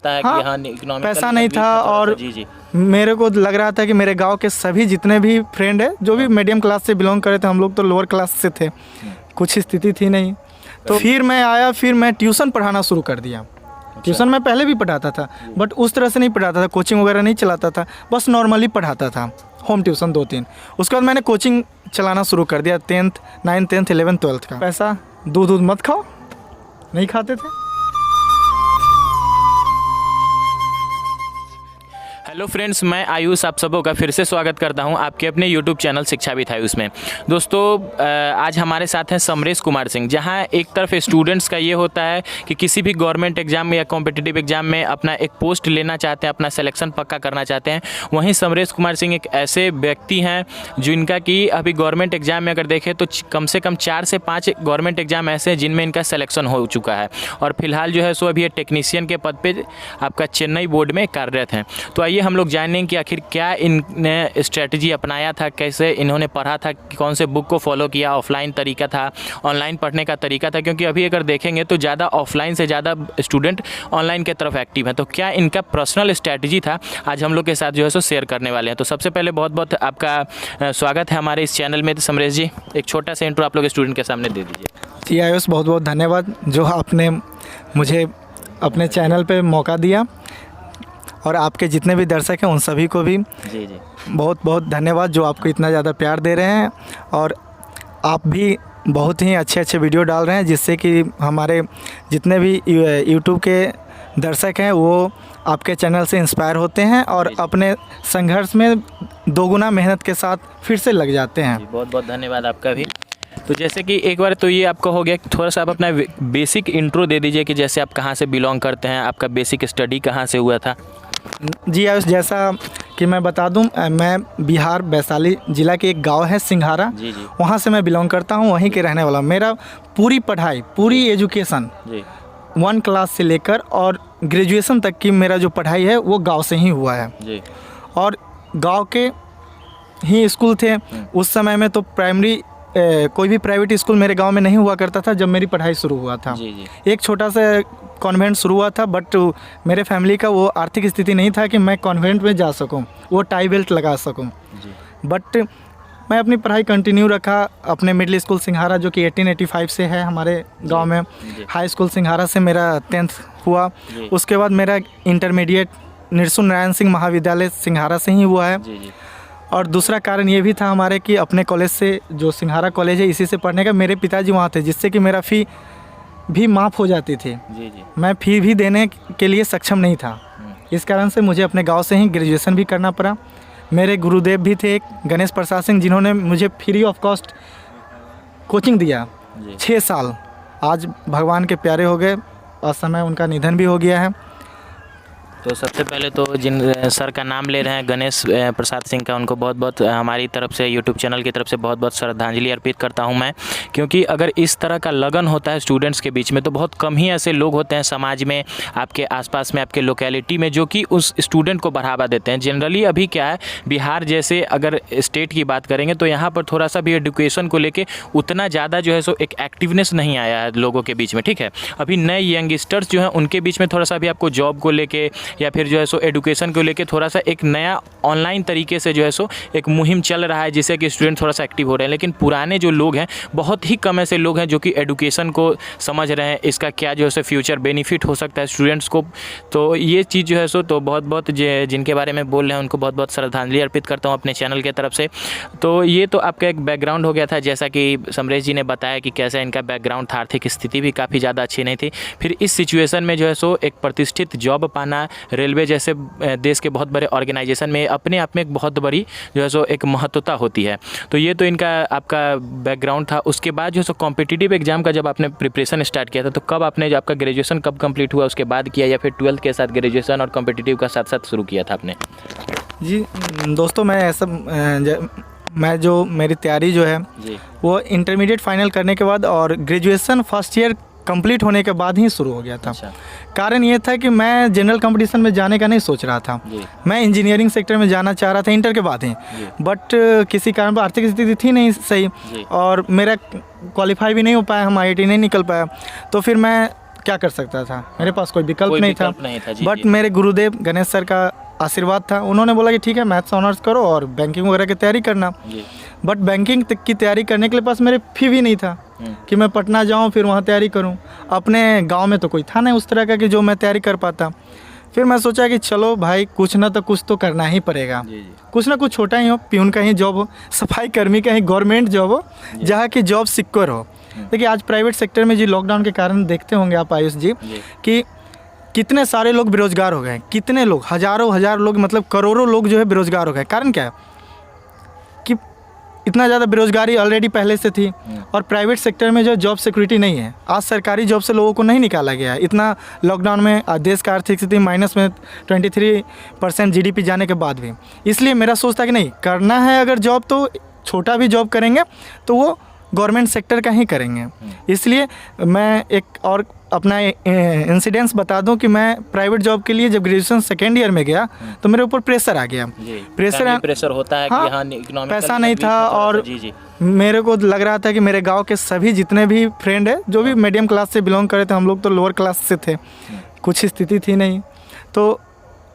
लगता है कि हाँ इकोनॉमिक पैसा नहीं था और जी जी मेरे को लग रहा था कि मेरे गांव के सभी जितने भी फ्रेंड है जो भी मीडियम क्लास से बिलोंग करे थे, हम लोग तो लोअर क्लास से थे, कुछ स्थिति थी नहीं। तो फिर मैं आया, फिर मैं ट्यूशन पढ़ाना शुरू कर दिया। ट्यूशन मैं पहले भी पढ़ाता था बट उस तरह से नहीं पढ़ाता था, कोचिंग वगैरह नहीं चलाता था, बस नॉर्मली पढ़ाता था, होम ट्यूशन 2-3। उसके बाद मैंने कोचिंग चलाना शुरू कर दिया 10th 9th 10th 11th 12th का। पैसा दूध मत खाओ, नहीं खाते थे। हेलो फ्रेंड्स, मैं आयुष आप सबों का फिर से स्वागत करता हूं आपके अपने यूट्यूब चैनल शिक्षा विद आयुष में। दोस्तों आज हमारे साथ हैं समरेश कुमार सिंह। जहां एक तरफ स्टूडेंट्स का ये होता है कि किसी भी गवर्नमेंट एग्जाम में या कॉम्पिटिटिव एग्जाम में अपना एक पोस्ट लेना चाहते हैं, अपना सिलेक्शन पक्का करना चाहते हैं, वहीं समरेश कुमार सिंह एक ऐसे व्यक्ति हैं जिनका कि अभी गवर्नमेंट एग्जाम में अगर देखें तो कम से कम 4 से 5 गवर्नमेंट एग्जाम ऐसे हैं जिनमें इनका सिलेक्शन हो चुका है और फिलहाल जो है सो अभी ये टेक्नीशियन के पद पर आपका चेन्नई बोर्ड में कार्यरत हैं। तो आइए हम लोग जानेंगे कि आखिर क्या इनने स्ट्रेटजी अपनाया था, कैसे इन्होंने पढ़ा था, कौन से बुक को फॉलो किया, ऑफलाइन तरीका था, ऑनलाइन पढ़ने का तरीका था, क्योंकि अभी अगर देखेंगे तो ज़्यादा ऑफलाइन से ज़्यादा स्टूडेंट ऑनलाइन की तरफ एक्टिव हैं। तो क्या इनका पर्सनल स्ट्रेटजी था, आज हम लोग के साथ जो है सो शेयर करने वाले हैं। तो सबसे पहले बहुत बहुत आपका स्वागत है हमारे इस चैनल में। तो समरेश जी, एक छोटा सा इंट्रो आप लोग स्टूडेंट के सामने दे दीजिए। जी आयुष, बहुत बहुत धन्यवाद जो आपने मुझे अपने चैनल पे मौका दिया, और आपके जितने भी दर्शक हैं उन सभी को भी जी बहुत बहुत धन्यवाद जो आपको इतना ज़्यादा प्यार दे रहे हैं। और आप भी बहुत ही अच्छे अच्छे वीडियो डाल रहे हैं जिससे कि हमारे जितने भी यूट्यूब के दर्शक हैं वो आपके चैनल से इंस्पायर होते हैं और अपने संघर्ष में दोगुना मेहनत के साथ फिर से लग जाते हैं। बहुत बहुत धन्यवाद आपका भी। तो जैसे कि एक बार तो ये आपका हो गया, थोड़ा सा आप अपना बेसिक इंट्रो दे दीजिए कि जैसे आप कहाँ से बिलोंग करते हैं, आपका बेसिक स्टडी कहाँ से हुआ था। जी आयुष, जैसा कि मैं बता दूं, मैं बिहार वैशाली ज़िला के एक गांव है सिंघारा, वहां से मैं बिलोंग करता हूं, वहीं के रहने वाला। मेरा पूरी पढ़ाई, पूरी एजुकेशन 1 क्लास से लेकर और ग्रेजुएशन तक की मेरा जो पढ़ाई है वो गांव से ही हुआ है। और गांव के ही स्कूल थे उस समय में। तो प्राइमरी कोई भी प्राइवेट स्कूल मेरे गांव में नहीं हुआ करता था जब मेरी पढ़ाई शुरू हुआ था। एक छोटा सा कॉन्वेंट शुरू हुआ था, बट मेरे फैमिली का वो आर्थिक स्थिति नहीं था कि मैं कॉन्वेंट में जा सकूं, वो टाई बेल्ट लगा सकूं। बट मैं अपनी पढ़ाई कंटिन्यू रखा अपने मिडिल स्कूल सिंघारा, जो कि 1885 से है हमारे गांव में। हाई स्कूल सिंघारा से मेरा 10th हुआ। उसके बाद मेरा इंटरमीडिएट नृसिंह नारायण सिंह महाविद्यालय सिंघारा से ही हुआ है। और दूसरा कारण ये भी था हमारे कि अपने कॉलेज से, जो सिंघारा कॉलेज है, इसी से पढ़ने का, मेरे पिताजी वहाँ थे, जिससे कि मेरा फ़ी भी माफ़ हो जाती थी। मैं फ़ी भी देने के लिए सक्षम नहीं था। इस कारण से मुझे अपने गांव से ही ग्रेजुएशन भी करना पड़ा। मेरे गुरुदेव भी थे एक गणेश प्रसाद सिंह, जिन्होंने मुझे फ्री ऑफ कॉस्ट कोचिंग दिया 6 साल। आज भगवान के प्यारे हो गए और समय उनका निधन भी हो गया है। तो सबसे पहले तो जिन सर का नाम ले रहे हैं गणेश प्रसाद सिंह का, उनको बहुत बहुत हमारी तरफ से, यूट्यूब चैनल की तरफ से बहुत बहुत श्रद्धांजलि अर्पित करता हूं मैं। क्योंकि अगर इस तरह का लगन होता है स्टूडेंट्स के बीच में तो बहुत कम ही ऐसे लोग होते हैं समाज में, आपके आसपास में, आपके लोकेलिटी में, जो कि उस स्टूडेंट को बढ़ावा देते हैं। जनरली अभी क्या है, बिहार जैसे अगर स्टेट की बात करेंगे तो यहाँ पर थोड़ा सा भी एडुकेशन को लेके उतना ज़्यादा जो है सो एक एक्टिवनेस नहीं आया है लोगों के बीच में। ठीक है, अभी नए यंगस्टर्स जो हैं उनके बीच में थोड़ा सा भी आपको जॉब को लेके या फिर जो है सो एडुकेशन को लेके थोड़ा सा एक नया ऑनलाइन तरीके से जो है सो एक मुहिम चल रहा है, जिससे कि स्टूडेंट थोड़ा सा एक्टिव हो रहे हैं। लेकिन पुराने जो लोग हैं, बहुत ही कम ऐसे लोग हैं जो कि एडुकेशन को समझ रहे हैं, इसका क्या जो है सो फ्यूचर बेनिफिट हो सकता है स्टूडेंट्स को। तो ये चीज़ जो है सो तो बहुत बहुत जिनके बारे में बोल रहे हैं उनको बहुत बहुत श्रद्धांजलि अर्पित करता हूँ अपने चैनल की तरफ से। तो ये तो आपका एक बैकग्राउंड हो गया था, जैसा कि समरेश जी ने बताया कि कैसा इनका बैकग्राउंड था, आर्थिक स्थिति भी काफ़ी ज़्यादा अच्छी नहीं थी। फिर इस सिचुएशन में जो है सो एक प्रतिष्ठित जॉब पाना, रेलवे जैसे देश के बहुत बड़े ऑर्गेनाइजेशन में, अपने आप में एक बहुत बड़ी जो है सो एक महत्वता होती है। तो ये तो इनका आपका बैकग्राउंड था। उसके बाद जो है सो कॉम्पिटिटिव एग्जाम का जब आपने प्रिपरेशन स्टार्ट किया था तो कब आपने, जो आपका ग्रेजुएशन कब कंप्लीट हुआ उसके बाद किया, या फिर 12th के साथ ग्रेजुएशन और कॉम्पिटिटिव का साथ साथ शुरू किया था आपने? जी दोस्तों, मैं ऐसा मैं जो मेरी तैयारी जो है वो इंटरमीडिएट फाइनल करने के बाद और ग्रेजुएशन फर्स्ट ईयर कंप्लीट होने के बाद ही शुरू हो गया था। कारण ये था कि मैं जनरल कंपटीशन में जाने का नहीं सोच रहा था। मैं इंजीनियरिंग सेक्टर में जाना चाह रहा था इंटर के बाद ही, बट किसी कारण आर्थिक स्थिति थी नहीं सही और मेरा क्वालिफाई भी नहीं हो पाया, हम IIT नहीं निकल पाया। तो फिर मैं क्या कर सकता था, मेरे पास कोई विकल्प कोई नहीं था। विकल्प नहीं था, जी, बट जी। मेरे गुरुदेव गणेश सर का आशीर्वाद था, उन्होंने बोला कि ठीक है मैथ्स ऑनर्स करो और बैंकिंग वगैरह की तैयारी करना। जी। बट बैंकिंग की तैयारी करने के लिए पास मेरे फी भी नहीं था कि मैं पटना जाऊं फिर वहां तैयारी करूं। अपने गांव में तो कोई था नहीं उस तरह का कि जो मैं तैयारी कर पाता। फिर मैं सोचा कि चलो भाई कुछ ना तो कुछ तो करना ही पड़ेगा, जी, जी। कुछ ना कुछ छोटा ही हो, प्यून का ही जॉब हो, सफाई कर्मी का ही गवर्नमेंट जॉब हो, जहाँ की जॉब सिक्योर हो। देखिए आज प्राइवेट सेक्टर में जी लॉकडाउन के कारण देखते होंगे आप आयुष जी कि कितने सारे लोग बेरोजगार हो गए, कितने लोग, हज़ार लोग, मतलब करोड़ों लोग जो है बेरोजगार हो गए। कारण क्या है कि इतना ज़्यादा बेरोजगारी ऑलरेडी पहले से थी और प्राइवेट सेक्टर में जो जॉब सिक्योरिटी नहीं है। आज सरकारी जॉब से लोगों को नहीं निकाला गया है। इतना लॉकडाउन में देश का आर्थिक स्थिति माइनस में 23% जीडीपी जाने के बाद भी। इसलिए मेरा सोच था कि नहीं करना है अगर जॉब तो छोटा भी जॉब करेंगे तो वो गवर्नमेंट सेक्टर का ही करेंगे। इसलिए मैं एक और अपना इंसिडेंस बता दूं कि मैं प्राइवेट जॉब के लिए जब ग्रेजुएशन सेकेंड ईयर में गया तो मेरे ऊपर प्रेशर आ गया। प्रेशर होता है हाँ, कि हाँ इकोनॉमिकली पैसा नहीं था और जी जी मेरे को लग रहा था कि मेरे गांव के सभी जितने भी फ्रेंड है जो भी मीडियम क्लास से बिलोंग करे थे, हम लोग तो लोअर क्लास से थे, कुछ स्थिति थी नहीं। तो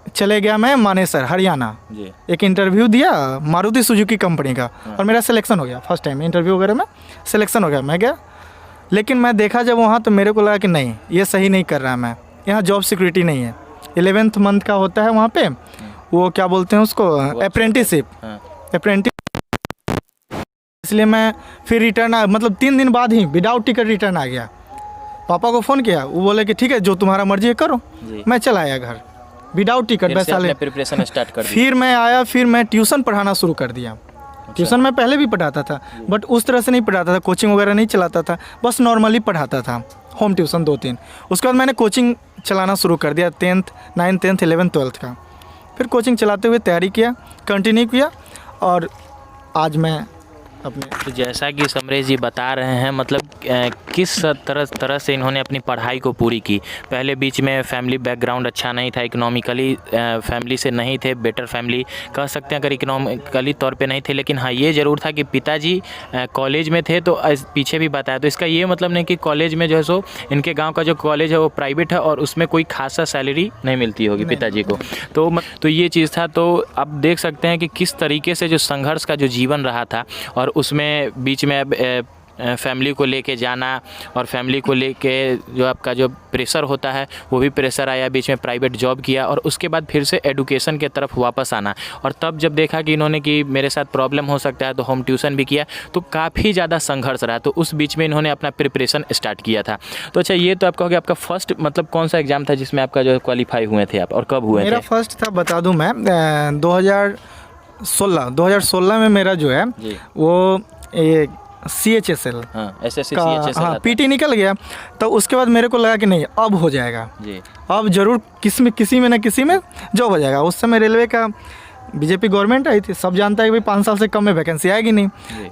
चले गया मैं मानेसर हरियाणा, जी। एक इंटरव्यू दिया मारुति सुजुकी कंपनी का और मेरा सिलेक्शन हो गया। फर्स्ट टाइम इंटरव्यू वगैरह में सिलेक्शन हो गया, मैं गया। लेकिन मैं देखा जब वहाँ तो मेरे को लगा कि नहीं ये सही नहीं कर रहा मैं, यहाँ जॉब सिक्योरिटी नहीं है। 11th मंथ का होता है वहाँ पे, वो क्या बोलते हैं उसको, अप्रेंटिसशिप, इसलिए मैं फिर रिटर्न मतलब 3 दिन बाद ही विदाउट टिकट रिटर्न आ गया। पापा को फ़ोन किया, वो बोले कि ठीक है जो तुम्हारा मर्जी है करो। मैं चला आया घर without ticket Vaishali. Preparation start कर दी। फिर मैं आया, फिर मैं ट्यूशन पढ़ाना शुरू कर दिया। ट्यूशन मैं पहले भी पढ़ाता था बट उस तरह से नहीं पढ़ाता था, कोचिंग वगैरह नहीं चलाता था, बस नॉर्मली पढ़ाता था, होम ट्यूशन 2-3। उसके बाद मैंने कोचिंग चलाना शुरू कर दिया 10th 9th 10th 11th 12th का। फिर कोचिंग चलाते हुए तैयारी किया, कंटिन्यू किया और आज मैं अपने। तो जैसा कि समरेश जी बता रहे हैं, मतलब किस तरह से इन्होंने अपनी पढ़ाई को पूरी की। पहले बीच में फैमिली बैकग्राउंड अच्छा नहीं था, इकोनॉमिकली फैमिली से नहीं थे, बेटर फैमिली कह सकते हैं अगर इकोनॉमिकली तौर पे नहीं थे। लेकिन हाँ ये ज़रूर था कि पिताजी कॉलेज में थे, तो पीछे भी बताया। तो इसका ये मतलब नहीं कि कॉलेज में जो है सो इनके गाँव का जो कॉलेज है वो प्राइवेट है और उसमें कोई खासा सैलरी नहीं मिलती होगी पिताजी को। तो ये चीज़ था। तो आप देख सकते हैं कि किस तरीके से जो संघर्ष का जो जीवन रहा था और उसमें बीच में फैमिली को लेके जाना और फैमिली को लेके जो आपका जो प्रेशर होता है वो भी प्रेशर आया, बीच में प्राइवेट जॉब किया और उसके बाद फिर से एडुकेशन के तरफ वापस आना। और तब जब देखा कि इन्होंने कि मेरे साथ प्रॉब्लम हो सकता है तो होम ट्यूशन भी किया, तो काफ़ी ज़्यादा संघर्ष रहा। तो उस बीच में इन्होंने अपना प्रिपरेशन स्टार्ट किया था। तो अच्छा ये तो आप कहोगे आपका फर्स्ट मतलब कौन सा एग्ज़ाम था जिसमें आपका जो क्वालिफाई हुए थे आप, और कब हुए थे? मेरा फर्स्ट था, बता दूं मैं 2016 में मेरा जो है वो एक CHSL का PT निकल गया। तो उसके बाद मेरे को लगा कि नहीं अब हो जाएगा जी। अब ज़रूर किसी में ना किसी में जॉब हो जाएगा। उस समय रेलवे का बीजेपी गवर्नमेंट आई थी, सब जानता है कि भाई 5 साल से कम में वैकेंसी आएगी नहीं।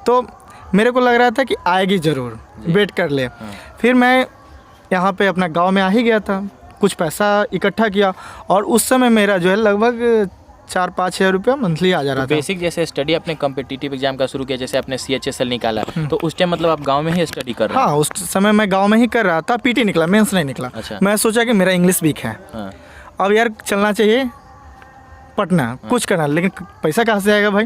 तो मेरे को लग रहा था कि आएगी ज़रूर, वेट कर ले। फिर मैं यहाँ पे अपना गाँव में आ ही गया था, कुछ पैसा इकट्ठा किया और उस समय मेरा जो है लगभग 4-5 हज़ार रुपया मंथली आ जा रहा था। बेसिक जैसे स्टडी अपने कॉम्पिटिटिव एग्जाम का शुरू किया, जैसे आपने CHSL निकाला तो उस टाइम मतलब आप गांव में ही स्टडी कर रहे हैं? हाँ उस समय मैं गांव में ही कर रहा था। PT निकला, मेंस नहीं निकला। अच्छा। मैं सोचा कि मेरा इंग्लिश वीक है, अब यार चलना चाहिए पटना, कुछ करना, लेकिन पैसा कहाँ से आएगा भाई।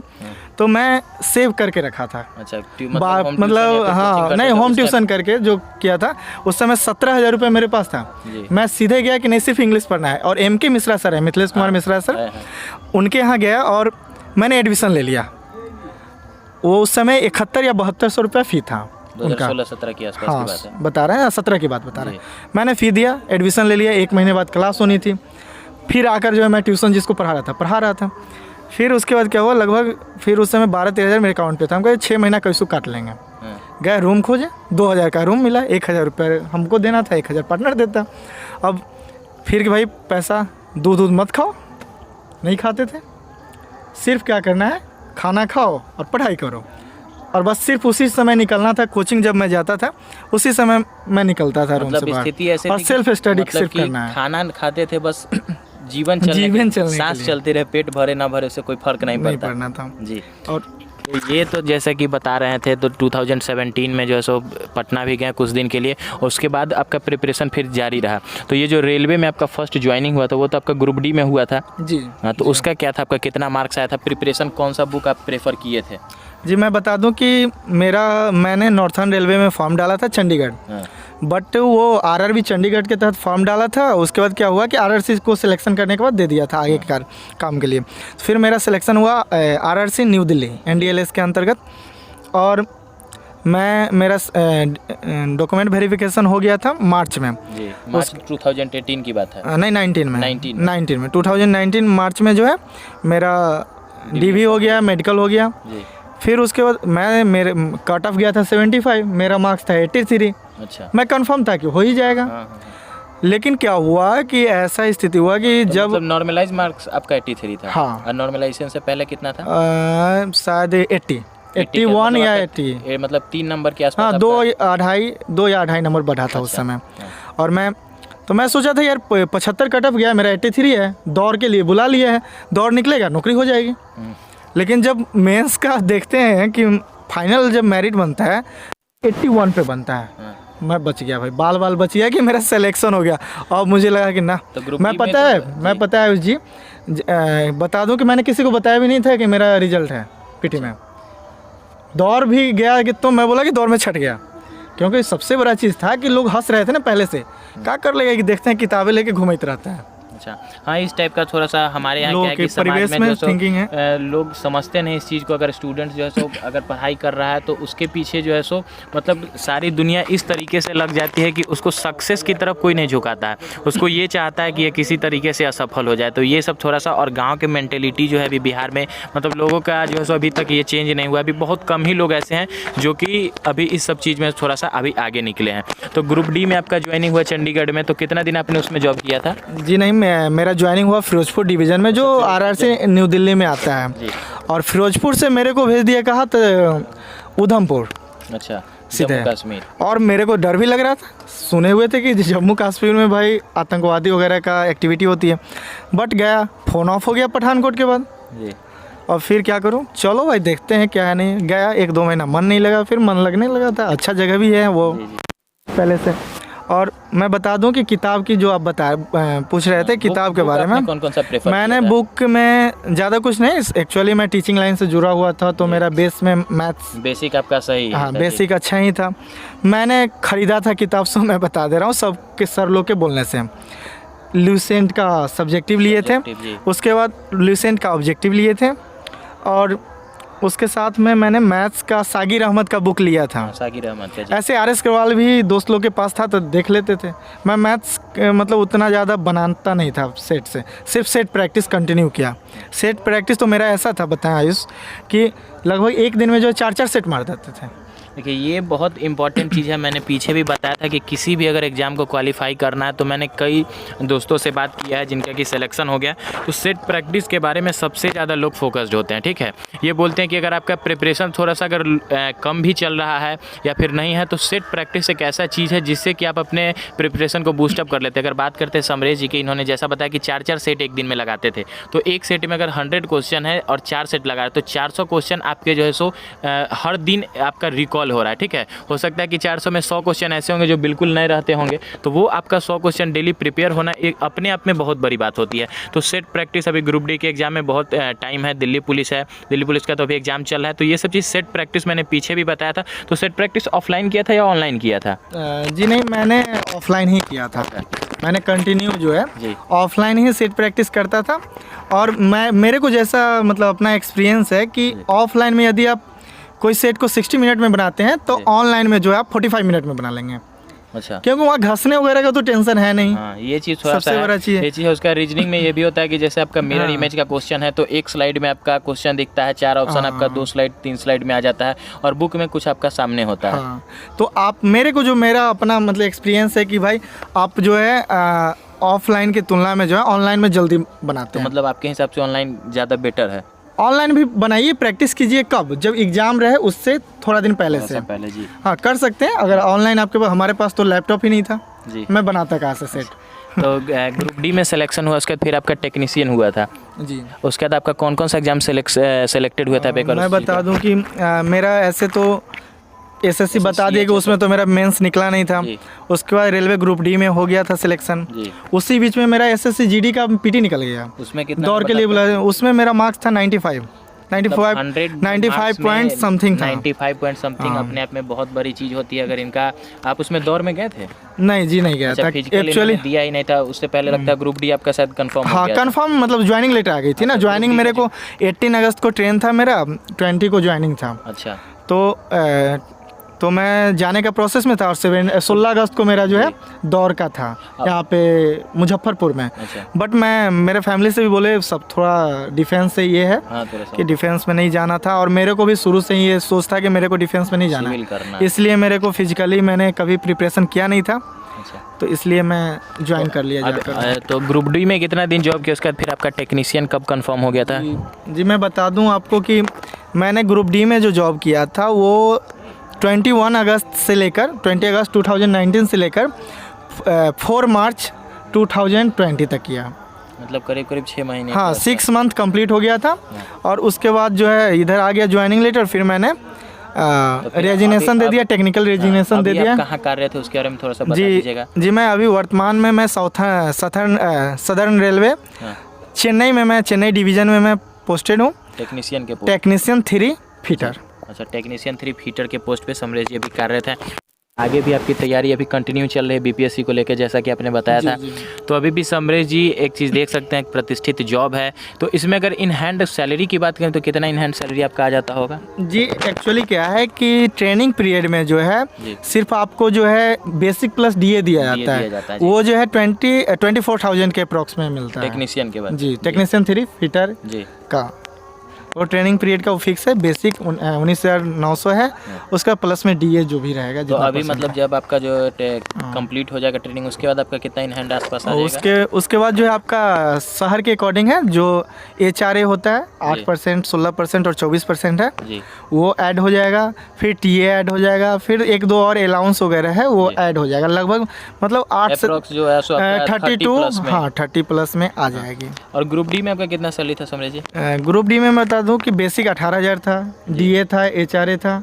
तो मैं सेव करके रखा था। अच्छा, मतलब हाँ नहीं, होम ट्यूशन करके जो किया था उस समय 17,000 रुपये मेरे पास था। मैं सीधे गया कि नहीं सिर्फ इंग्लिश पढ़ना है, और MK मिश्रा सर है, मिथिलेश कुमार मिश्रा सर, उनके यहाँ गया और मैंने एडमिशन ले लिया। वो उस समय 71 या 7200 रुपया फ़ी था उनका। 2016-17 के आसपास की बात है, बता रहे हैं, 17 की बात बता रहे हैं। मैंने फ़ी दिया, एडमिशन ले लिया, 1 महीने बाद क्लास होनी थी। फिर आकर जो है मैं ट्यूशन जिसको पढ़ा रहा था। फिर उसके बाद क्या हुआ, लगभग फिर उस समय 12-13 हज़ार मेरे अकाउंट पे था। हम कहे 6 महीना कैसे काट लेंगे। गए रूम खोजे, 2,000 का रूम मिला, 1,000 रुपये हमको देना था, 1,000 पार्टनर देता। अब फिर कि भाई पैसा दूध मत खाओ, नहीं खाते थे, सिर्फ क्या करना है खाना खाओ और पढ़ाई करो। और बस सिर्फ उसी समय निकलना था। कोचिंग जब मैं जाता था उसी समय मैं निकलता था रूम से बाहर, और सेल्फ स्टडी सिर्फ करना है। खाना खाते थे बस, जीवन चलने, सांस चलती रहे, पेट भरे ना भरे उससे कोई फर्क नहीं पड़ना था जी। और तो ये तो जैसा कि बता रहे थे, तो 2017 में जो है सो पटना भी गए कुछ दिन के लिए, और उसके बाद आपका प्रिपरेशन फिर जारी रहा। तो ये जो रेलवे में आपका फर्स्ट ज्वाइनिंग हुआ था वो तो आपका ग्रुप डी में हुआ था। जी हाँ, तो उसका क्या था, आपका कितना मार्क्स आया था, प्रिपरेशन कौन सा बुक आप प्रेफर किए थे? जी, मैं बता दूं कि मैंने नॉर्थर्न रेलवे में फॉर्म डाला था चंडीगढ़, हाँ। बट वो आरआरबी चंडीगढ़ के तहत फॉर्म डाला था। उसके बाद क्या हुआ कि आरआरसी को सिलेक्शन करने के बाद दे दिया था आगे के काम के लिए। फिर मेरा सिलेक्शन हुआ आरआरसी न्यू दिल्ली एनडीएलएस के अंतर्गत, और मेरा डॉक्यूमेंट वेरिफिकेशन हो गया था मार्च में। जी, मार्च 2018 की बात है। नहीं, 19 में 2019 मार्च में जो है मेरा डीवी हो गया, मेडिकल हो गया। जी। फिर उसके बाद मेरे कट ऑफ गया था 75, मेरा मार्क्स था 83। अच्छा। मैं कंफर्म था कि हो ही जाएगा। हाँ। लेकिन क्या हुआ कि ऐसा स्थिति हुआ कि तो जब मतलब नॉर्मलाइज मार्क्स आपका 83 था। हाँ। और नॉर्मलाइजेशन से पहले कितना था? शायद 81 मतलब या आपका 80। मतलब 3 नंबर के आसपास। हाँ, आपका- 2 या 2.5 नंबर बढ़ा था उस अच्छा। समय। हाँ। और मैं सोचा था यार 75 कट ऑफ गया, मेरा 83 है, दौड़ के लिए बुला लिया है, दौड़ निकलेगा नौकरी हो जाएगी। लेकिन जब मेंस का देखते हैं कि फाइनल जब मेरिट बनता है 81 पे बनता है। हाँ। मैं बच गया भाई, बाल बच गया कि मेरा सिलेक्शन हो गया। और मुझे लगा कि ना, तो ग्रुप मैं डी में पता है जी, बता दूं कि मैंने किसी को बताया भी नहीं था कि मेरा रिजल्ट है पीटी में। दौड़ भी गया कि, तो मैं बोला कि दौड़ में छट गया, क्योंकि सबसे बड़ा चीज़ था कि लोग हंस रहे थे ना पहले से, क्या कर लेगा कि देखते हैं किताबें लेके घूमते रहता है। अच्छा। हाँ, इस टाइप का थोड़ा सा हमारे यहाँ क्या है कि समाज परिवेश में में जो सो थिंकिंग है। लोग समझते नहीं इस चीज़ को। अगर स्टूडेंट जो है सो अगर पढ़ाई कर रहा है तो उसके पीछे जो है सो मतलब सारी दुनिया इस तरीके से लग जाती है कि उसको सक्सेस की तरफ कोई नहीं झुकाता है, उसको ये चाहता है कि ये किसी तरीके से असफल हो जाए। तो ये सब थोड़ा सा, और गाँव के मेंटेलिटी जो है अभी बिहार में मतलब लोगों का जो है सो अभी तक ये चेंज नहीं हुआ। अभी बहुत कम ही लोग ऐसे हैं जो कि अभी इस सब चीज़ में थोड़ा सा अभी आगे निकले हैं। तो ग्रुप डी में आपका ज्वाइनिंग हुआ चंडीगढ़ में, तो कितना दिन आपने उसमें जॉब किया था? जी नहीं, मेरा ज्वाइनिंग हुआ फिरोजपुर डिवीज़न में, जो आरआरसी न्यू दिल्ली में आता है। और फिरोजपुर से मेरे को भेज दिया, कहा तो उधमपुर। अच्छा, सीधे जम्मू कश्मीर। और मेरे को डर भी लग रहा था, सुने हुए थे कि जम्मू कश्मीर में भाई आतंकवादी वगैरह का एक्टिविटी होती है, बट गया, फ़ोन ऑफ हो गया पठानकोट के बाद। जी। और फिर क्या करूं, चलो भाई देखते हैं क्या है। नहीं गया, 1-2 महीना मन नहीं लगा, फिर मन लगने लगा था। अच्छा जगह भी है वो पहले से। और मैं बता दूं कि किताब की जो आप पूछ रहे थे किताब के बारे में, कौन सा प्रेफर मैंने बुक में ज़्यादा कुछ नहीं, एक्चुअली मैं टीचिंग लाइन से जुड़ा हुआ था, तो मेरा बेस में मैथ्स, बेसिक आपका सही है। हाँ, बेसिक अच्छा ही था। मैंने ख़रीदा था किताब, सो मैं बता दे रहा हूँ सबके सर लोग के बोलने से। ल्यूसेंट का सब्जेक्टिव लिए थे, उसके बाद ल्यूसेंट का ऑब्जेक्टिव लिए थे, और उसके साथ में मैंने मैथ्स का सागिर अहमद का बुक लिया था। सागिर अहमद का। ऐसे आर.एस. करवाल भी दोस्त लोग के पास था तो देख लेते थे। मैं मैथ्स मतलब उतना ज़्यादा बनाता नहीं था सेट से, सिर्फ सेट प्रैक्टिस कंटिन्यू किया। सेट प्रैक्टिस तो मेरा ऐसा था, बताएं आयुष, कि लगभग एक दिन में जो 4-4 सेट मार देते थे। देखिए, ये बहुत इंपॉर्टेंट चीज़ है। मैंने पीछे भी बताया था कि किसी भी अगर एग्ज़ाम को क्वालिफाई करना है, तो मैंने कई दोस्तों से बात किया है जिनका कि सिलेक्शन हो गया, तो सेट प्रैक्टिस के बारे में सबसे ज़्यादा लोग फोकस्ड होते हैं। ठीक है, ये बोलते हैं कि अगर आपका प्रिपरेशन थोड़ा सा अगर कम भी चल रहा है या फिर नहीं है, तो सेट प्रैक्टिस एक ऐसा चीज़ है जिससे कि आप अपने प्रिपरेशन को बूस्टअप कर लेते हैं। अगर बात करते हैं समरेश जी की, इन्होंने जैसा बताया कि 4-4 सेट एक दिन में लगाते थे, तो एक सेट में अगर 100 क्वेश्चन है और 4 सेट लगा रहे तो 400 क्वेश्चन आपके जो है सो हर दिन आपका रिकॉल हो रहा है। ठीक है, हो सकता है कि 400 में 100 क्वेश्चन ऐसे होंगे जो बिल्कुल नए रहते होंगे, तो वो आपका 100 क्वेश्चन डेली प्रिपेयर होना एक अपने आप में बहुत बड़ी बात होती है। तो सेट प्रैक्टिस अभी ग्रुप डी के एग्जाम में बहुत टाइम है। दिल्ली पुलिस है, दिल्ली पुलिस का तो अभी एग्जाम चल रहा है, तो ये सब चीज़ सेट प्रैक्टिस मैंने पीछे भी बताया था। तो सेट प्रैक्टिस ऑफलाइन किया था या ऑनलाइन किया था? जी नहीं, मैंने ऑफलाइन ही किया था। मैंने कंटिन्यू जो है ऑफलाइन ही सेट प्रैक्टिस करता था। और मेरे को जैसा मतलब अपना एक्सपीरियंस है कि ऑफलाइन में यदि आप कोई सेट को 60 मिनट में बनाते हैं, तो ऑनलाइन में जो है आप 45 मिनट में बना लेंगे। अच्छा, क्योंकि वहाँ घसने वगैरह का तो टेंशन है नहीं। हाँ, ये चीज़ थोड़ा सबसे बड़ा चीज़ है। ये चीज़ है उसका रीजनिंग में ये भी होता है कि जैसे आपका मिरर इमेज का क्वेश्चन है, तो एक स्लाइड में आपका क्वेश्चन दिखता है, 4 ऑप्शन आपका 2 स्लाइड 3 स्लाइड में आ जाता है, और बुक में कुछ आपका सामने होता है। हाँ, तो आप मेरा अपना मतलब एक्सपीरियंस है कि भाई आप जो है ऑफलाइन की तुलना में जो है ऑनलाइन में जल्दी बनाते हैं। मतलब आपके हिसाब से ऑनलाइन ज़्यादा बेटर है? ऑनलाइन भी बनाइए, प्रैक्टिस कीजिए। कब? जब एग्जाम रहे उससे थोड़ा दिन पहले से। पहले जी। हाँ, कर सकते हैं। अगर ऑनलाइन आपके पास, हमारे पास तो लैपटॉप ही नहीं था जी, मैं बनाता कहाँ से सेट। तो ग्रुप डी में सिलेक्शन हुआ, उसके बाद फिर आपका टेक्नीशियन हुआ था। जी। उसके बाद आपका कौन कौन सा एग्जाम सेलेक्टेड हुआ था एक बार मैं उस चीज़ बता का? दूं कि मेरा ऐसे तो एसएससी बता दिया कि उसमें तो मेरा मेंस निकला नहीं था। जी। उसके बाद रेलवे ग्रुप डी में हो गया था सिलेक्शन। जी। उसी बीच में मेरा एसएससी जीडी का पीटी निकल गया। उसमें कितना दौड़ के लिए बुला, उसमें मेरा मार्क्स था 95 पॉइंट समथिंग था। 95 पॉइंट समथिंग अपने आप में बहुत बड़ी चीज़ होती है। अगर इनका आप उसमें दौर में गए थे? नहीं जी, नहीं गया था एक्चुअली दिया ही नहीं था उससे पहले। लगता है ग्रुप डी आपका शायद कंफर्म हो हाँ, गया था। कंफर्म मतलब ज्वाइनिंग लेटर आ गई थी ना। ज्वाइनिंग मेरे को 18 अगस्त को ट्रेन था मेरा, 20 को ज्वाइनिंग था। अच्छा। तो मैं जाने का प्रोसेस में था और 16 अगस्त को मेरा जो है दौड़ का था यहाँ पे मुजफ्फरपुर में। अच्छा। बट मैं मेरे फैमिली से भी बोले सब थोड़ा डिफेंस से ये है हाँ, कि डिफेंस में नहीं जाना था। और मेरे को भी शुरू से ही ये सोच था कि मेरे को डिफेंस में नहीं जाना सिविल करना है। इसलिए मेरे को फिजिकली मैंने कभी प्रिपरेशन किया नहीं था। अच्छा। तो इसलिए मैं ज्वाइन कर लिया जाकर। तो ग्रुप डी में कितना दिन जॉब किया, उसके बाद फिर आपका टेक्नीशियन कब कंफर्म हो गया था? जी मैं बता दूं आपको कि मैंने ग्रुप डी में जो जॉब किया था वो 21 अगस्त से लेकर 20 अगस्त 2019 से लेकर 4 मार्च 2020 तक किया। मतलब करीब करीब 6 महीने। हाँ, 6 मंथ कंप्लीट हो गया था। और उसके बाद जो है इधर आ गया ज्वाइनिंग लेटर। फिर मैंने रेजिग्नेशन दे दिया, टेक्निकल रेजिग्नेशन दे दिया। कहाँ कर रहे थे उसके बारे में थोड़ा सा बता जी दीजिएगा। जी, मैं अभी वर्तमान में मैं सदर्न रेलवे चेन्नई में, मैं चेन्नई डिवीज़न में मैं पोस्टेड हूँ। टेक्नीशियन के पोस्ट। Technician 3 fitter. अच्छा, टेक्नीशियन 3 फीटर के पोस्ट पे समरेश जी अभी कार्यरत हैं। आगे भी आपकी तैयारी अभी कंटिन्यू चल रही है बीपीएससी को लेकर, जैसा कि आपने बताया था। तो अभी भी समरेश जी एक चीज़ देख सकते हैं, एक प्रतिष्ठित जॉब है। तो इसमें अगर इन हैंड सैलरी की बात करें तो कितना इन हैंड सैलरी आपका आ जाता होगा? जी एक्चुअली क्या है कि ट्रेनिंग पीरियड में जो है सिर्फ आपको जो है बेसिक प्लस डीए दिया जाता है। वो जो है 24,000 के अप्रॉक्स में मिलता है टेक्नीशियन के बाद। जी, टेक्नीशियन 3 फीटर जी का। और ट्रेनिंग पीरियड का वो फिक्स है, बेसिक 19,900 है। उसका प्लस में डीए जो भी रहेगा। तो अभी मतलब जब आपका जो कंप्लीट हो जाएगा ट्रेनिंग, उसके बाद आपका कितना इन हैंड आसपास आ जाएगा? उसके बाद जो है आपका शहर के अकॉर्डिंग है। जो HRA होता है 8%, 16% और 24% है जी, वो ऐड हो जाएगा। फिर टीए ऐड हो जाएगा। फिर 1-2 और अलाउंस वगैरह है वो ऐड हो जाएगा। लगभग मतलब 8 से जो है 32, हाँ 30 प्लस में आ जाएगी। और ग्रुप डी में आपका कितना सैलरी था समरेश जी? ग्रुप डी में बता दूं कि बेसिक 18,000 था, डीए था, HRA था,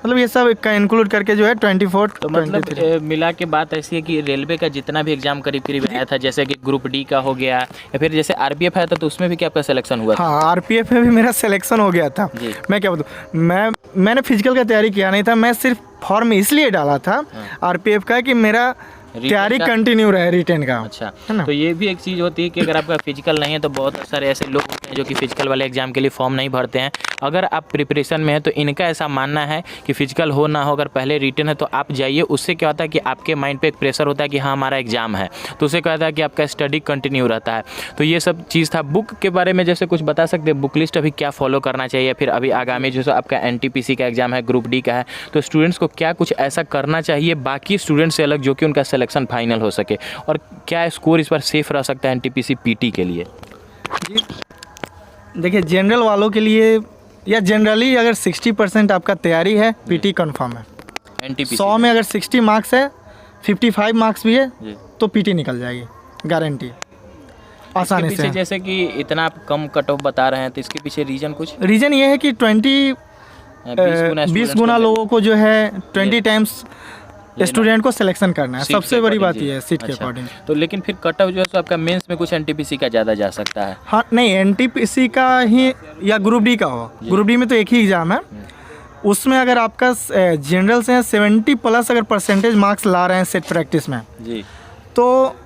मतलब ये सब का इंक्लूड करके जो है 24। तो मतलब मिला के बात ऐसी है कि रेलवे का जितना भी एग्जाम करीब करीब आया था, जैसे कि ग्रुप डी का हो गया या फिर जैसे आरपीएफ आया था, तो उसमें भी क्या आपका सिलेक्शन हुआ था? हाँ, आरपीएफ में भी मेरा सिलेक्शन हो गया था। मैं क्या बताऊँ, मैंने फिजिकल का तैयारी किया नहीं था। मैं सिर्फ फॉर्म इसलिए डाला था आरपीएफ का कि मेरा तैयारी कंटिन्यू रहे रिटेन का। अच्छा, तो ये भी एक चीज़ होती है कि अगर आपका फिजिकल नहीं है तो बहुत सारे ऐसे लोग होते हैं जो कि फिजिकल वाले एग्जाम के लिए फॉर्म नहीं भरते हैं। अगर आप प्रिपरेशन में हैं तो इनका ऐसा मानना है कि फिजिकल हो ना हो, अगर पहले रिटेन है तो आप जाइए। उससे क्या होता है कि आपके माइंड पे एक प्रेशर होता है कि हाँ हमारा एग्जाम है, तो उससे क्या होता है कि आपका स्टडी कंटिन्यू रहता है। तो ये सब चीज़ था। बुक के बारे में जैसे कुछ बता सकते हैं, बुक लिस्ट अभी क्या फॉलो करना चाहिए? फिर अभी आगामी जो आपका NTPC का एग्जाम है, ग्रुप डी का है, तो स्टूडेंट्स को क्या कुछ ऐसा करना चाहिए बाकी स्टूडेंट्स से अलग जो कि उनका सिलेक्शन फाइनल हो सके? और क्या स्कोर इस बार सेफ रह सकता है NTPC PT के लिए? देखिए, जनरल वालों के लिए या जनरली अगर 60% आपका तैयारी है, PT कंफर्म है। NTPC 100 में अगर 60 मार्क्स है, 55 मार्क्स भी है तो PT निकल जाएगी, गारंटी आसानी से। जैसे कि इतना आप कम कट ऑफ बता रहे हैं, तो इसके पीछे रीजन कुछ? रीजन ये है कि 20 गुना लोगों को जो है 20 टाइम्स स्टूडेंट को सिलेक्शन करना है। सबसे बड़ी बात ये है सीट के अकॉर्डिंग। तो लेकिन फिर कट ऑफ जो है तो आपका मेंस में कुछ NTPC का ज़्यादा जा सकता है? हाँ नहीं, NTPC का ही या ग्रुप डी का हो। ग्रुप डी में तो एक ही एग्ज़ाम है। उसमें अगर आपका जनरल से 70 प्लस अगर परसेंटेज मार्क्स ला रहे हैं सेट प्रैक्टिस में जी, तो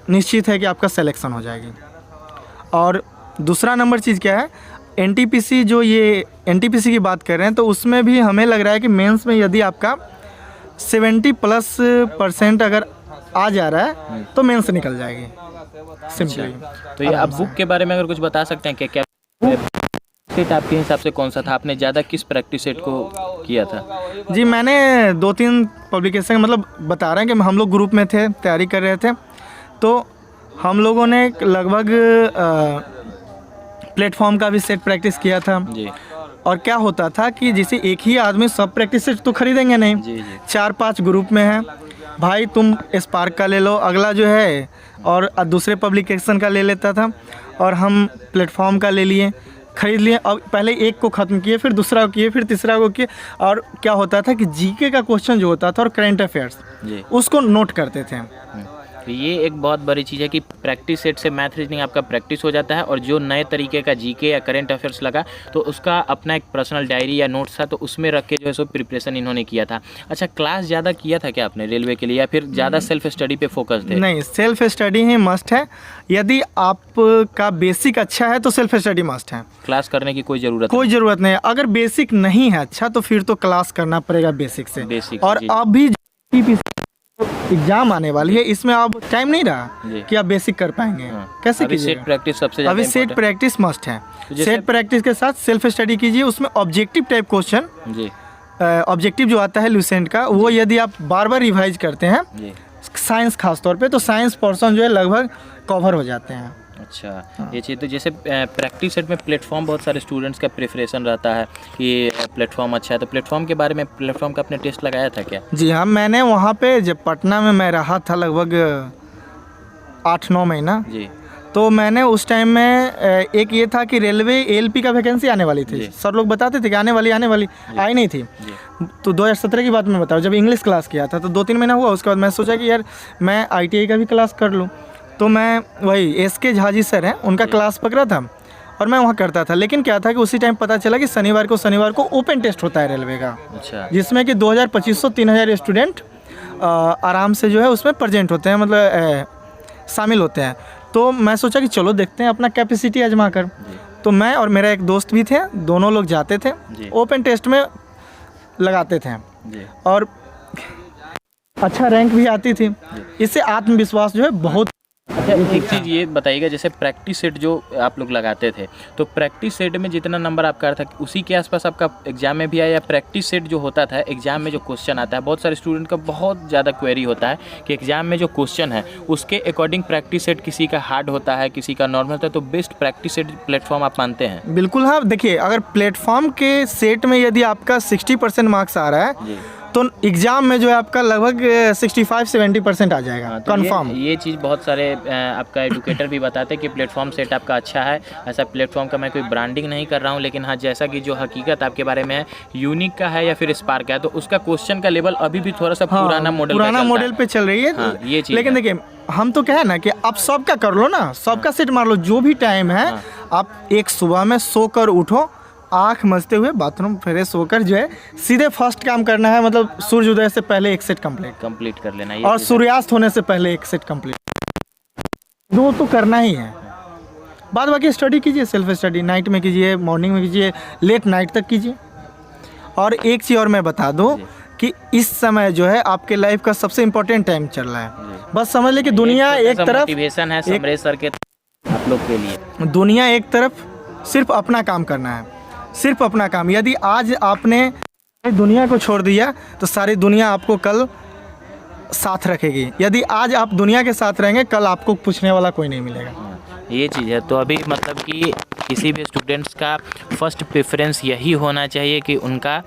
निश्चित है कि आपका सिलेक्शन हो जाएगी। और दूसरा नंबर चीज़ क्या है, NTPC जो ये NTPC की बात कर रहे हैं, तो उसमें भी हमें लग रहा है कि मेंस में यदि आपका 70+ % अगर आ जा रहा है तो मेंस निकल जाएगी सिंपली। तो ये आप बुक के बारे में अगर कुछ बता सकते हैं क्या सेट आपके हिसाब से कौन सा था? आपने ज़्यादा किस प्रैक्टिस सेट को किया था? जी मैंने 2-3 पब्लिकेशन मतलब बता रहे हैं कि हम लोग ग्रुप में थे, तैयारी कर रहे थे, तो हम लोगों ने लगभग प्लेटफॉर्म का भी सेट प्रैक्टिस किया था जी। और क्या होता था कि जैसे एक ही आदमी सब प्रैक्टिस सेट तो खरीदेंगे नहीं जी। 4-5 ग्रुप में है, भाई तुम स्पार्क का ले लो, अगला जो है और दूसरे पब्लिकेशन का ले लेता था। और हम प्लेटफॉर्म का ले लिए, खरीद लिए। अब पहले एक को ख़त्म किए, फिर दूसरा को किए, फिर तीसरा को किए। और क्या होता था कि जीके का क्वेश्चन जो होता था और करंट अफेयर्स जी। उसको नोट करते थे। तो ये एक बहुत बड़ी चीज़ है कि प्रैक्टिस सेट से मैथ रीजनिंग आपका प्रैक्टिस हो जाता है, और जो नए तरीके का जीके या करंट अफेयर्स लगा तो उसका अपना एक पर्सनल डायरी या नोट्स था, तो उसमें रख के जो है सो प्रिपरेशन इन्होंने किया था। अच्छा, क्लास ज़्यादा किया था क्या आपने रेलवे के लिए, या फिर ज़्यादा सेल्फ स्टडी पे फोकस थे? नहीं, सेल्फ स्टडी ही मस्ट है। यदि आपका बेसिक अच्छा है तो सेल्फ स्टडी मस्ट है, क्लास करने की कोई ज़रूरत कोई ज़रूरत नहीं है। अगर बेसिक नहीं है अच्छा तो फिर तो क्लास करना पड़ेगा बेसिक से। बेसिक। और जी। अभी एग्जाम आने वाली है, इसमें अब टाइम नहीं रहा जी। कि आप बेसिक कर पाएंगे। हाँ। कैसे अभी कीजिएगा? सेट प्रैक्टिस सबसे ज़्यादा अभी सेट important प्रैक्टिस मस्ट है। तो जैसे- सेट प्रैक्टिस के साथ सेल्फ स्टडी कीजिए। उसमें ऑब्जेक्टिव टाइप क्वेश्चन, है। जी ऑब्जेक्टिव जो आता है लुसेंट का, वो यदि आप बार बार रिवाइज करते हैं, जी। साइंस खास तौर पे, तो साइंस पोर्शन जो है लगभग कवर हो जाते हैं। अच्छा, ये चीज़ तो जैसे प्रैक्टिस सेट में प्लेटफॉर्म बहुत सारे स्टूडेंट्स का प्रेफरेशन रहता है कि प्लेटफॉर्म अच्छा है, तो प्लेटफॉर्म के बारे में, प्लेटफॉर्म का आपने टेस्ट लगाया था क्या? जी हाँ, मैंने वहाँ पे जब पटना में मैं रहा था लगभग 8-9 महीना, जी तो मैंने उस टाइम में एक ये था कि रेलवे एएलपी का वैकेंसी आने वाली थी। जी। सर लोग बताते थे कि आने वाली आई नहीं थी। जी। तो 2017 की बात मैं बताऊँ, जब इंग्लिश क्लास किया था तो 2-3 महीना हुआ। उसके बाद मैं सोचा कि यार मैं ITI का भी क्लास कर लूँ। तो मैं वही SK झा जी सर हैं, उनका क्लास पकड़ा था और मैं वहाँ करता था। लेकिन क्या था कि उसी टाइम पता चला कि शनिवार को ओपन टेस्ट होता है रेलवे का, अच्छा। जिसमें कि 2500-3000 स्टूडेंट आराम से जो है उसमें प्रेजेंट होते हैं, मतलब शामिल होते हैं। तो मैं सोचा कि चलो देखते हैं अपना कैपेसिटी आजमा कर। तो मैं और मेरा एक दोस्त भी थे, दोनों लोग जाते थे, जी। ओपन टेस्ट में लगाते थे जी। और अच्छा रैंक भी आती थी। इससे आत्मविश्वास जो है बहुत। अच्छा, एक चीज़ ये बताइएगा, जैसे प्रैक्टिस सेट जो आप लोग लगाते थे, तो प्रैक्टिस सेट में जितना नंबर आपका था उसी के आसपास आपका एग्जाम में भी आया, या प्रैक्टिस सेट जो होता था एग्जाम में जो क्वेश्चन आता है, बहुत सारे स्टूडेंट का बहुत ज़्यादा क्वेरी होता है कि एग्जाम में जो क्वेश्चन है उसके अकॉर्डिंग प्रैक्टिस सेट किसी का हार्ड होता है, किसी का नॉर्मल होता है, तो बेस्ट प्रैक्टिस सेट प्लेटफॉर्म आप मानते हैं? बिल्कुल हाँ, देखिए अगर प्लेटफॉर्म के सेट में यदि आपका 60% मार्क्स आ रहा है जी। तो एग्जाम में जो है आपका लगभग 65-70% आ जाएगा हाँ, तो कंफर्म। ये चीज़ बहुत सारे आपका एडुकेटर भी बताते हैं कि प्लेटफॉर्म सेट आपका अच्छा है। ऐसा प्लेटफॉर्म का मैं कोई ब्रांडिंग नहीं कर रहा हूँ, लेकिन हाँ, जैसा कि जो हकीकत आपके बारे में है, यूनिक का है या फिर स्पार्क का है, तो उसका क्वेश्चन का लेवल अभी भी थोड़ा सा पुराना मॉडल पे चल रही है। हाँ, ये चीज़ लेकिन है। देखिए हम तो क्या है ना कि आप सबका कर लो ना, सबका सेट मार लो, जो भी टाइम है आप एक सुबह में सोकर उठो, आँख मजते हुए बाथरूम फ्रेश होकर जो है सीधे फर्स्ट काम करना है, मतलब सूर्योदय से पहले एक सेट कंप्लीट कर लेना, ये और चीज़ है। सूर्यास्त होने से पहले एक सेट कंप्लीट, दो तो करना ही है। बाद बाकी स्टडी कीजिए, सेल्फ स्टडी नाइट में कीजिए, मॉर्निंग में कीजिए, लेट नाइट तक कीजिए। और एक चीज़ और मैं बता दूं कि इस समय जो है आपके लाइफ का सबसे इम्पोर्टेंट टाइम चल रहा है। बस समझ ले कि दुनिया एक तरफ मोटिवेशन है समरेश सर के आप लोग के लिए, दुनिया एक तरफ सिर्फ अपना काम करना है, सिर्फ अपना काम। यदि आज आपने दुनिया को छोड़ दिया तो सारी दुनिया आपको कल साथ रखेगी। यदि आज आप दुनिया के साथ रहेंगे, कल आपको पूछने वाला कोई नहीं मिलेगा। ये चीज़ है। तो अभी मतलब कि किसी भी स्टूडेंट्स का फर्स्ट प्रेफरेंस यही होना चाहिए कि उनका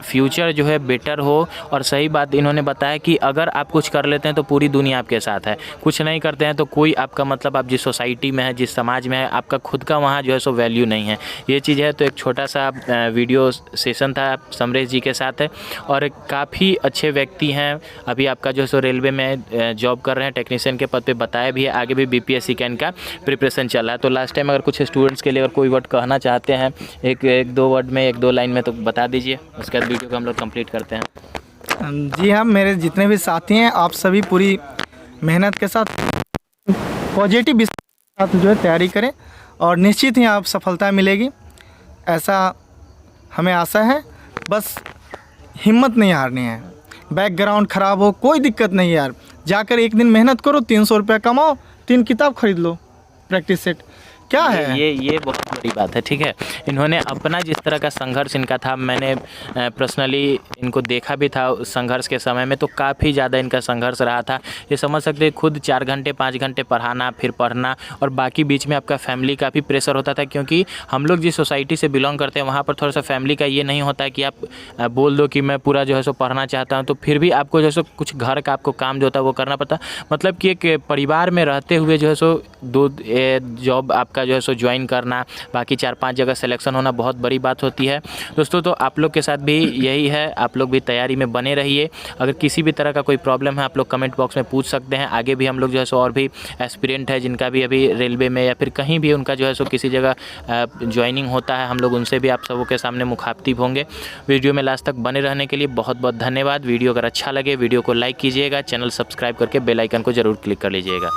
फ्यूचर जो है बेटर हो। और सही बात इन्होंने बताया कि अगर आप कुछ कर लेते हैं तो पूरी दुनिया आपके साथ है, कुछ नहीं करते हैं तो कोई आपका, मतलब आप जिस सोसाइटी में है, जिस समाज में है, आपका खुद का वहाँ जो है सो वैल्यू नहीं है। ये चीज़ है। तो एक छोटा सा वीडियो सेशन था समरेश जी के साथ है, और काफ़ी अच्छे व्यक्ति हैं। अभी आपका जो है सो रेलवे में जॉब कर रहे हैं, टेक्नीशियन के पद पे बताया भी है, आगे भी BPSC कैन का प्रिपरेशन चल रहा है। तो लास्ट टाइम अगर कुछ स्टूडेंट्स के लिए अगर कोई वर्ड कहना चाहते हैं, एक दो वर्ड में, एक दो लाइन में, तो बता दीजिए, उसके बाद वीडियो को हम लोग कंप्लीट करते हैं। जी हाँ, मेरे जितने भी साथी हैं, आप सभी पूरी मेहनत के साथ, पॉजिटिव के साथ जो है तैयारी करें और निश्चित ही आप सफलता मिलेगी, ऐसा हमें आशा है। बस हिम्मत नहीं हारनी है। बैकग्राउंड ख़राब हो कोई दिक्कत नहीं यार, जाकर एक दिन मेहनत करो, 300 रुपये कमाओ, 3 किताब खरीद लो, प्रैक्टिस सेट क्या है। ये बहुत बड़ी बात है। ठीक है, इन्होंने अपना जिस तरह का संघर्ष इनका था, मैंने पर्सनली इनको देखा भी था उस संघर्ष के समय में, तो काफ़ी ज़्यादा इनका संघर्ष रहा था। ये समझ सकते हैं, खुद 4 घंटे 5 घंटे पढ़ाना, फिर पढ़ना, और बाकी बीच में आपका फैमिली का भी प्रेशर होता था, क्योंकि हम लोग जिस सोसाइटी से बिलोंग करते हैं वहाँ पर थोड़ा सा फैमिली का ये नहीं होता है कि आप बोल दो कि मैं पूरा जो है सो पढ़ना चाहता हूँ, तो फिर भी आपको जो है सो कुछ घर का आपको काम जो होता है वो करना पड़ता। मतलब कि एक परिवार में रहते हुए जो है सो 2 जॉब आपका का जो है सो ज्वाइन करना, बाकी 4-5 जगह सिलेक्शन होना बहुत बड़ी बात होती है दोस्तों। तो आप लोग के साथ भी यही है, आप लोग भी तैयारी में बने रहिए। अगर किसी भी तरह का कोई प्रॉब्लम है आप लोग कमेंट बॉक्स में पूछ सकते हैं। आगे भी हम लोग जो है सो और भी एस्पिरेंट है जिनका भी अभी रेलवे में या फिर कहीं भी उनका जो है सो किसी जगह ज्वाइनिंग होता है, हम लोग उनसे भी आप सबों के सामने मुखातिब होंगे। वीडियो में लास्ट तक बने रहने के लिए बहुत बहुत धन्यवाद। वीडियो अगर अच्छा लगे वीडियो को लाइक कीजिएगा, चैनल सब्सक्राइब करके बेल आइकन को ज़रूर क्लिक कर लीजिएगा।